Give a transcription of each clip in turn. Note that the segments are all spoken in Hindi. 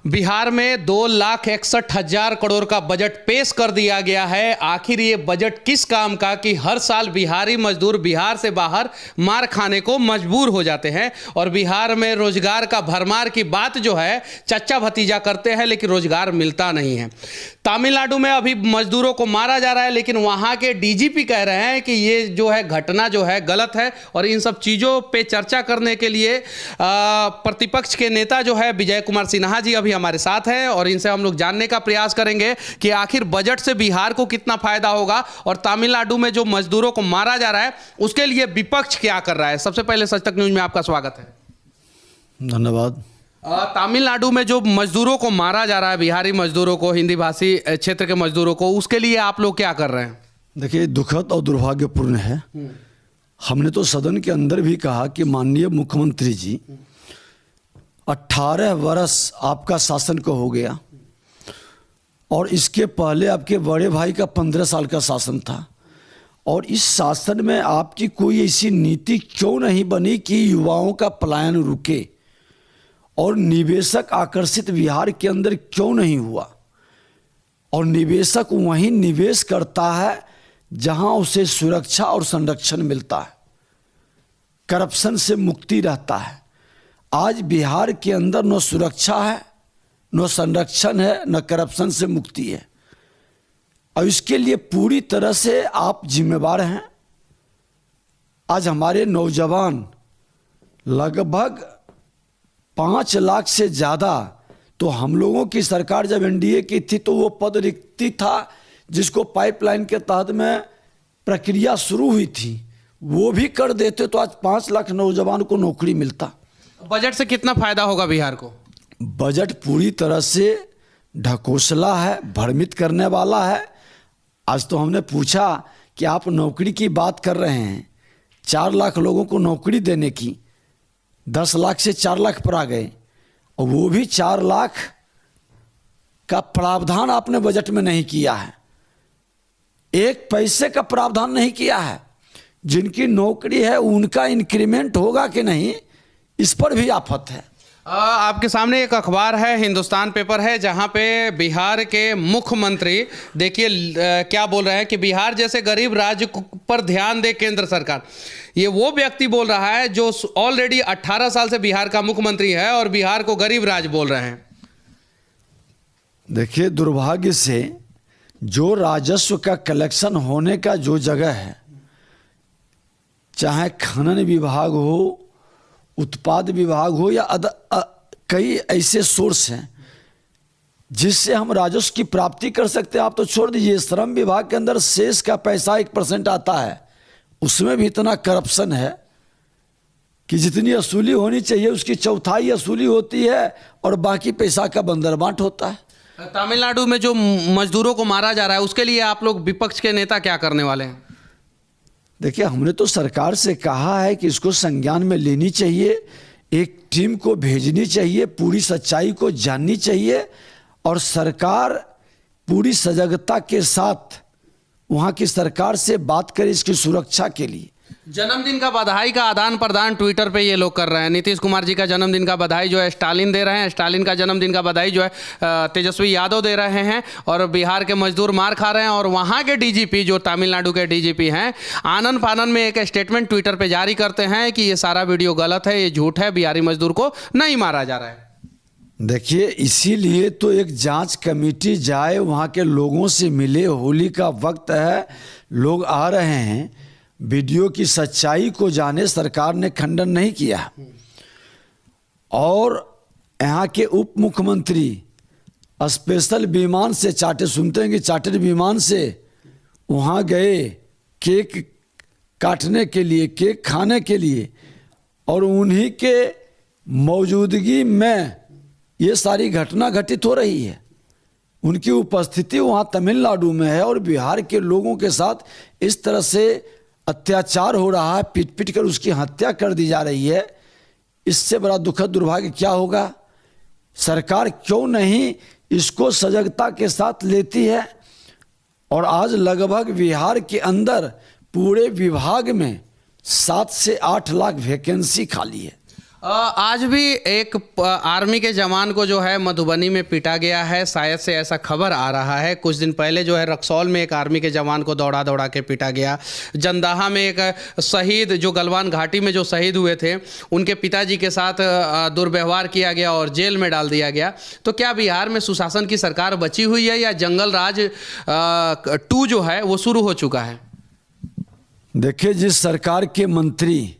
बिहार में 2,61,000 करोड़ का बजट पेश कर दिया गया है। आखिर ये बजट किस काम का कि हर साल बिहारी मजदूर बिहार से बाहर मार खाने को मजबूर हो जाते हैं और बिहार में रोजगार का भरमार की बात जो है चच्चा भतीजा करते हैं, लेकिन रोजगार मिलता नहीं है। तमिलनाडु में अभी मजदूरों को मारा जा रहा है, लेकिन वहां के डीजीपी कह रहे हैं कि ये जो है घटना जो है गलत है। और इन सब चीज़ों पे चर्चा करने के लिए प्रतिपक्ष के नेता जो है विजय कुमार सिन्हा जी अभी हमारे साथ हैं और इनसे हम लोग जानने का प्रयास करेंगे कि आखिर बजट से बिहार को कितना फायदा होगा और तमिलनाडु में जो मजदूरों को मारा जा रहा है उसके लिए विपक्ष क्या कर रहा है। सबसे पहले सच तक न्यूज में आपका स्वागत है। धन्यवाद। तमिलनाडु में जो मजदूरों को मारा जा रहा है, बिहारी मजदूरों को, हिंदी भाषी क्षेत्र के मजदूरों को, उसके लिए आप लोग क्या कर रहे हैं? देखिए, दुखद और दुर्भाग्यपूर्ण है। हमने तो सदन के अंदर भी कहा कि माननीय मुख्यमंत्री जी 18 वर्ष आपका शासन को हो गया और इसके पहले आपके बड़े भाई का 15 साल का शासन था और इस शासन में आपकी कोई ऐसी नीति क्यों नहीं बनी कि युवाओं का पलायन रुके और निवेशक आकर्षित बिहार के अंदर क्यों नहीं हुआ। और निवेशक वहीं निवेश करता है जहां उसे सुरक्षा और संरक्षण मिलता है, करप्शन से मुक्ति रहता है। आज बिहार के अंदर न सुरक्षा है, न संरक्षण है, न करप्शन से मुक्ति है और इसके लिए पूरी तरह से आप जिम्मेवार हैं। आज हमारे नौजवान लगभग 5 लाख से ज़्यादा, तो हम लोगों की सरकार जब एनडीए की थी तो वो पद रिक्ति था जिसको पाइपलाइन के तहत में प्रक्रिया शुरू हुई थी, वो भी कर देते तो आज 5 लाख नौजवान को नौकरी मिलता। बजट से कितना फायदा होगा बिहार को? बजट पूरी तरह से ढकोसला है, भ्रमित करने वाला है। आज तो हमने पूछा कि आप नौकरी की बात कर रहे हैं, 4 लाख लोगों को नौकरी देने की, 10 लाख से 4 लाख पर आ गए और वो भी 4 लाख का प्रावधान आपने बजट में नहीं किया है, 1 पैसे का प्रावधान नहीं किया है। जिनकी नौकरी है उनका इंक्रीमेंट होगा कि नहीं, इस पर भी आफत है। आपके सामने एक अखबार है, हिंदुस्तान पेपर है, जहां पे बिहार के मुख्यमंत्री देखिए क्या बोल रहे हैं कि बिहार जैसे गरीब राज्य पर ध्यान दे केंद्र सरकार। ये वो व्यक्ति बोल रहा है जो ऑलरेडी 18 साल से बिहार का मुख्यमंत्री है और बिहार को गरीब राज्य बोल रहे हैं। देखिए, दुर्भाग्य से जो राजस्व का कलेक्शन होने का जो जगह है, चाहे खनन विभाग हो, उत्पाद विभाग हो या कई ऐसे सोर्स हैं जिससे हम राजस्व की प्राप्ति कर सकते हैं। आप तो छोड़ दीजिए, श्रम विभाग के अंदर शेष का पैसा 1% आता है, उसमें भी इतना करप्शन है कि जितनी असूली होनी चाहिए उसकी 1/4 असूली होती है और बाकी पैसा का बंदरबांट होता है। तमिलनाडु में जो मजदूरों को मारा जा रहा है उसके लिए आप लोग विपक्ष के नेता क्या करने वाले हैं? देखिए, हमने तो सरकार से कहा है कि इसको संज्ञान में लेनी चाहिए, एक टीम को भेजनी चाहिए, पूरी सच्चाई को जाननी चाहिए और सरकार पूरी सजगता के साथ वहाँ की सरकार से बात करे इसकी सुरक्षा के लिए। जन्मदिन का बधाई का आदान प्रदान ट्विटर पे ये लोग कर रहे हैं। नीतीश कुमार जी का जन्मदिन का बधाई जो है स्टालिन दे रहे हैं, स्टालिन का जन्मदिन का बधाई जो है तेजस्वी यादव दे रहे हैं और बिहार के मजदूर मार खा रहे हैं। और वहाँ के डीजीपी जो तमिलनाडु के डीजीपी हैं, आनन फानन में एक स्टेटमेंट ट्विटर पे जारी करते हैं कि ये सारा वीडियो गलत है, ये झूठ है, बिहारी मजदूर को नहीं मारा जा रहा है। देखिए, इसीलिए तो एक जांच कमेटी जाए, वहाँ के लोगों से मिले, होली का वक्त है, लोग आ रहे हैं, वीडियो की सच्चाई को जाने। सरकार ने खंडन नहीं किया और यहाँ के उप मुख्यमंत्री स्पेशल विमान से सुनते हैं कि चार्टर्ड विमान से वहाँ गए केक काटने के लिए, केक खाने के लिए और उन्हीं के मौजूदगी में ये सारी घटना घटित हो रही है। उनकी उपस्थिति वहाँ तमिलनाडु में है और बिहार के लोगों के साथ इस तरह से अत्याचार हो रहा है, पीट पीट कर उसकी हत्या कर दी जा रही है। इससे बड़ा दुखद दुर्भाग्य क्या होगा? सरकार क्यों नहीं इसको सजगता के साथ लेती है? और आज लगभग बिहार के अंदर पूरे विभाग में 7 से 8 लाख वैकेंसी खाली है। आज भी एक आर्मी के जवान को जो है मधुबनी में पीटा गया है, शायद से ऐसा खबर आ रहा है। कुछ दिन पहले जो है रक्सौल में एक आर्मी के जवान को दौड़ा दौड़ा के पीटा गया। जंदाहा में एक शहीद जो गलवान घाटी में जो शहीद हुए थे उनके पिताजी के साथ दुर्व्यवहार किया गया और जेल में डाल दिया गया। तो क्या बिहार में सुशासन की सरकार बची हुई है या जंगल राज 2 जो है वो शुरू हो चुका है? देखिए, जिस सरकार के मंत्री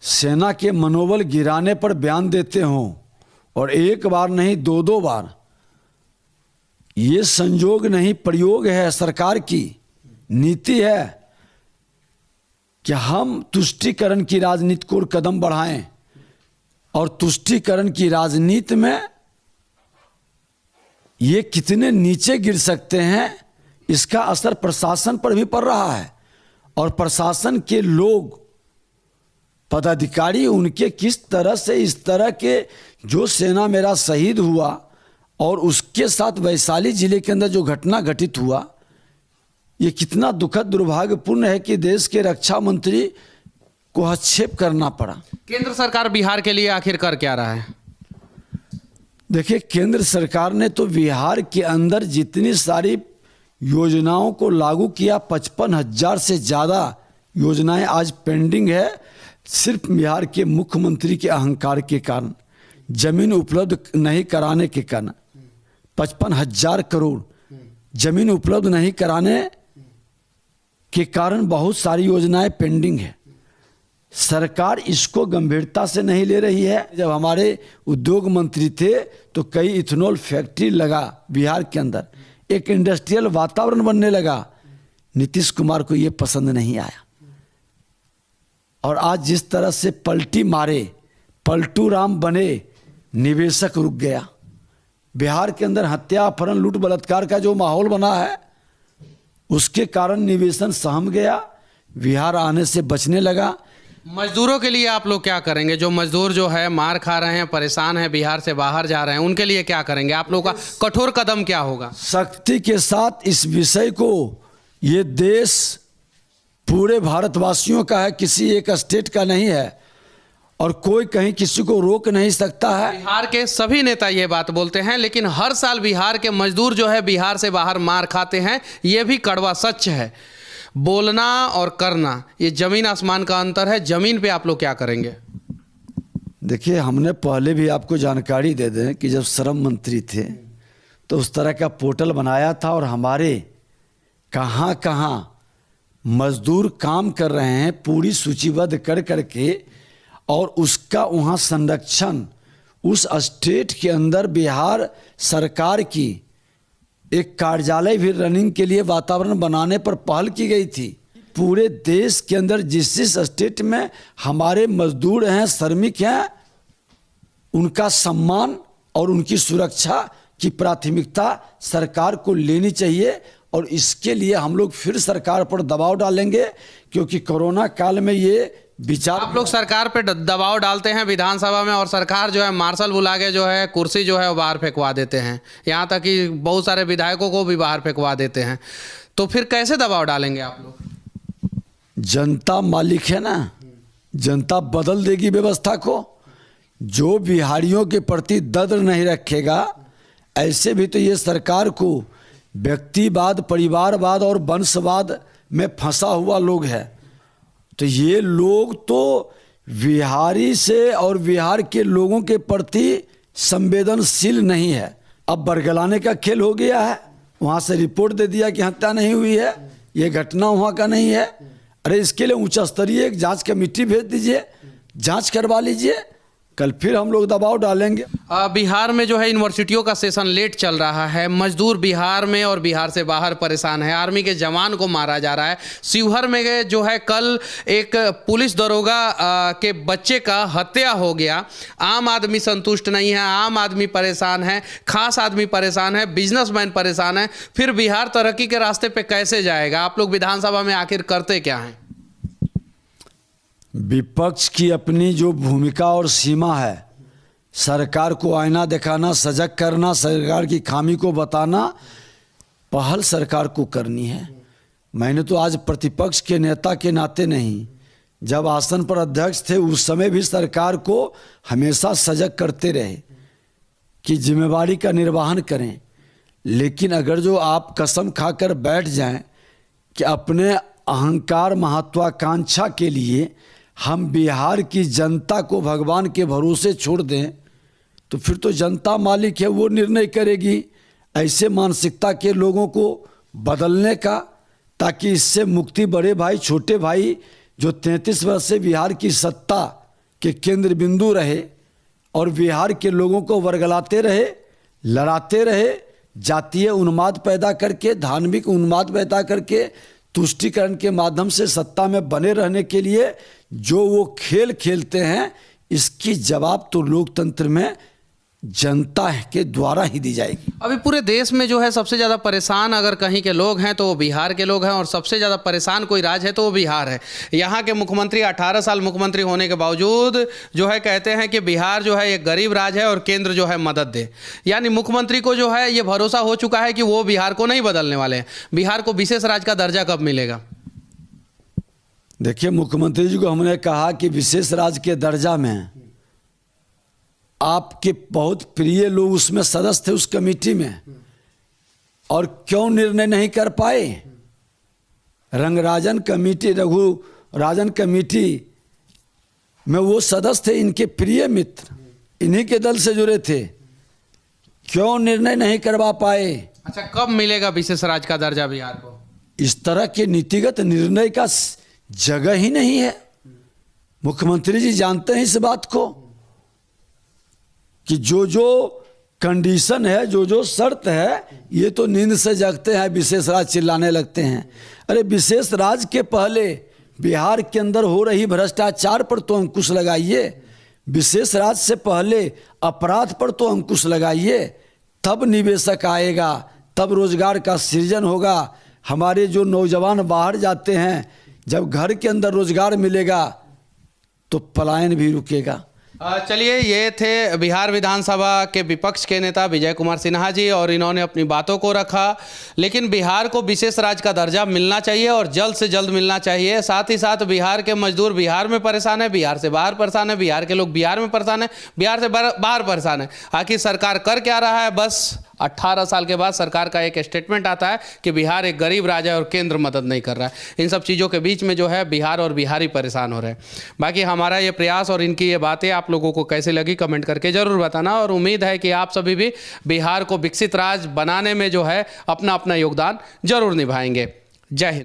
सेना के मनोबल गिराने पर बयान देते हों और एक बार नहीं 2-2 बार, ये संयोग नहीं प्रयोग है, सरकार की नीति है कि हम तुष्टीकरण की राजनीति को कदम बढ़ाएं और तुष्टीकरण की राजनीति में ये कितने नीचे गिर सकते हैं इसका असर प्रशासन पर भी पड़ रहा है। और प्रशासन के लोग पदाधिकारी उनके किस तरह से इस तरह के जो सेना मेरा शहीद हुआ और उसके साथ वैशाली जिले के अंदर जो घटना घटित हुआ, ये कितना दुखद दुर्भाग्यपूर्ण है कि देश के रक्षा मंत्री को हस्तक्षेप करना पड़ा। केंद्र सरकार बिहार के लिए आखिर कर क्या रहा है? देखिए, केंद्र सरकार ने तो बिहार के अंदर जितनी सारी योजनाओं को लागू किया, 55,000 से ज़्यादा योजनाएं आज पेंडिंग है, सिर्फ बिहार के मुख्यमंत्री के अहंकार के कारण, जमीन उपलब्ध नहीं कराने के कारण। 55,000 करोड़ जमीन उपलब्ध नहीं कराने के कारण बहुत सारी योजनाएं पेंडिंग है। सरकार इसको गंभीरता से नहीं ले रही है। जब हमारे उद्योग मंत्री थे तो कई इथेनॉल फैक्ट्री लगा बिहार के अंदर, एक इंडस्ट्रियल वातावरण बनने लगा। नीतीश कुमार को ये पसंद नहीं आया और आज जिस तरह से पलटी मारे, पलटू राम बने, निवेशक रुक गया। बिहार के अंदर हत्या, अपहरण, लूट, बलात्कार का जो माहौल बना है उसके कारण निवेशन सहम गया, बिहार आने से बचने लगा। मजदूरों के लिए आप लोग क्या करेंगे? जो मजदूर जो है मार खा रहे हैं, परेशान हैं, बिहार से बाहर जा रहे हैं, उनके लिए क्या करेंगे? आप लोग का कठोर कदम क्या होगा? सख्ती के साथ इस विषय को, ये देश पूरे भारतवासियों का है, किसी एक स्टेट का नहीं है और कोई कहीं किसी को रोक नहीं सकता है। बिहार के सभी नेता ये बात बोलते हैं, लेकिन हर साल बिहार के मजदूर जो है बिहार से बाहर मार खाते हैं, ये भी कड़वा सच है। बोलना और करना, ये जमीन आसमान का अंतर है। जमीन पे आप लोग क्या करेंगे? देखिए, हमने पहले भी आपको जानकारी दे दें कि जब श्रम मंत्री थे तो उस तरह का पोर्टल बनाया था और हमारे कहाँ कहाँ मजदूर काम कर रहे हैं पूरी सूचीबद्ध कर करके, और उसका वहाँ संरक्षण उस स्टेट के अंदर बिहार सरकार की एक कार्यालय भी रनिंग के लिए वातावरण बनाने पर पहल की गई थी। पूरे देश के अंदर जिस जिस स्टेट में हमारे मजदूर हैं, श्रमिक हैं, उनका सम्मान और उनकी सुरक्षा की प्राथमिकता सरकार को लेनी चाहिए। और इसके लिए हम लोग फिर सरकार पर दबाव डालेंगे, क्योंकि कोरोना काल में ये विचार, आप लोग सरकार पे दबाव डालते हैं विधानसभा में और सरकार जो है मार्शल बुला के जो है कुर्सी जो है वो बाहर फेंकवा देते हैं, यहाँ तक कि बहुत सारे विधायकों को भी बाहर फेंकवा देते हैं। तो फिर कैसे दबाव डालेंगे आप लोग? जनता मालिक है ना, जनता बदल देगी व्यवस्था को। जो बिहारियों के प्रति दर्द नहीं रखेगा, ऐसे भी तो ये सरकार को व्यक्तिवाद, परिवारवाद और वंशवाद में फंसा हुआ लोग है। तो ये लोग तो बिहारी से और बिहार के लोगों के प्रति संवेदनशील नहीं है। अब बरगलाने का खेल हो गया है, वहाँ से रिपोर्ट दे दिया कि हत्या नहीं हुई है, ये घटना वहाँ का नहीं है। अरे इसके लिए उच्च स्तरीय एक जांच कमेटी भेज दीजिए, जांच करवा लीजिए, कल फिर हम लोग दबाव डालेंगे। बिहार में जो है यूनिवर्सिटियों का सेशन लेट चल रहा है, मजदूर बिहार में और बिहार से बाहर परेशान है, आर्मी के जवान को मारा जा रहा है। शिवहर में जो है कल एक पुलिस दरोगा के बच्चे का हत्या हो गया। आम आदमी संतुष्ट नहीं है, आम आदमी परेशान है, खास आदमी परेशान है, बिजनेसमैन परेशान है। फिर बिहार तरक्की के रास्ते पे कैसे जाएगा? आप लोग विधानसभा में आखिर करते क्या हैं? विपक्ष की अपनी जो भूमिका और सीमा है, सरकार को आईना दिखाना, सजग करना, सरकार की खामी को बताना, पहल सरकार को करनी है। मैंने तो आज प्रतिपक्ष के नेता के नाते नहीं, जब आसन पर अध्यक्ष थे उस समय भी सरकार को हमेशा सजग करते रहे कि जिम्मेवारी का निर्वहन करें। लेकिन अगर जो आप कसम खाकर बैठ जाएं कि अपने अहंकार महत्वाकांक्षा के लिए हम बिहार की जनता को भगवान के भरोसे छोड़ दें, तो फिर तो जनता मालिक है, वो निर्णय करेगी ऐसे मानसिकता के लोगों को बदलने का, ताकि इससे मुक्ति बड़े भाई छोटे भाई जो 33 वर्ष से बिहार की सत्ता के केंद्र बिंदु रहे और बिहार के लोगों को वर्गलाते रहे, लड़ाते रहे, जातीय उन्माद पैदा करके, धार्मिक उन्माद पैदा करके, तुष्टीकरण के माध्यम से सत्ता में बने रहने के लिए जो वो खेल खेलते हैं, इसकी जवाब तो लोकतंत्र में जनता के द्वारा ही दी जाएगी। अभी पूरे देश में जो है सबसे ज़्यादा परेशान अगर कहीं के लोग हैं तो वो बिहार के लोग हैं, और सबसे ज़्यादा परेशान कोई राज्य है तो वो बिहार है। यहाँ के मुख्यमंत्री 18 साल मुख्यमंत्री होने के बावजूद जो है कहते हैं कि बिहार जो है एक गरीब राज्य है और केंद्र जो है मदद दे। यानी मुख्यमंत्री को जो है ये भरोसा हो चुका है कि वो बिहार को नहीं बदलने वाले हैं। बिहार को विशेष राज्य का दर्जा कब मिलेगा? देखिए, मुख्यमंत्री जी को हमने कहा कि विशेष राज्य के दर्जा में आपके बहुत प्रिय लोग उसमें सदस्य थे उस कमेटी में, और क्यों निर्णय नहीं कर पाए? रंगराजन कमेटी, रघु राजन कमेटी में वो सदस्य थे, इनके प्रिय मित्र, इन्हीं के दल से जुड़े थे, क्यों निर्णय नहीं करवा पाए? अच्छा, कब मिलेगा विशेष राज्य का दर्जा बिहार को? इस तरह के नीतिगत निर्णय का जगह ही नहीं है। मुख्यमंत्री जी जानते हैं इस बात को कि जो जो कंडीशन है, जो जो शर्त है, ये तो नींद से जगते हैं, विशेष राज्य चिल्लाने लगते हैं। अरे विशेष राज्य के पहले बिहार के अंदर हो रही भ्रष्टाचार पर तो अंकुश लगाइए, विशेष राज्य से पहले अपराध पर तो अंकुश लगाइए, तब निवेशक आएगा, तब रोजगार का सृजन होगा। हमारे जो नौजवान बाहर जाते हैं, जब घर के अंदर रोजगार मिलेगा तो पलायन भी रुकेगा। चलिए, ये थे बिहार विधानसभा के विपक्ष के नेता विजय कुमार सिन्हा जी, और इन्होंने अपनी बातों को रखा। लेकिन बिहार को विशेष राज्य का दर्जा मिलना चाहिए और जल्द से जल्द मिलना चाहिए। साथ ही साथ बिहार के मजदूर बिहार में परेशान है, बिहार से बाहर परेशान है, बिहार के लोग बिहार में परेशान है, बिहार से बाहर परेशान है। आखिर सरकार कर क्या रहा है? बस 18 साल के बाद सरकार का एक स्टेटमेंट आता है कि बिहार एक गरीब राज्य है और केंद्र मदद नहीं कर रहा है। इन सब चीज़ों के बीच में जो है बिहार और बिहारी परेशान हो रहे हैं। बाकी हमारा ये प्रयास और इनकी ये बातें आप लोगों को कैसे लगी कमेंट करके ज़रूर बताना, और उम्मीद है कि आप सभी भी बिहार को विकसित राज्य बनाने में जो है अपना अपना योगदान जरूर निभाएंगे। जय हिंद।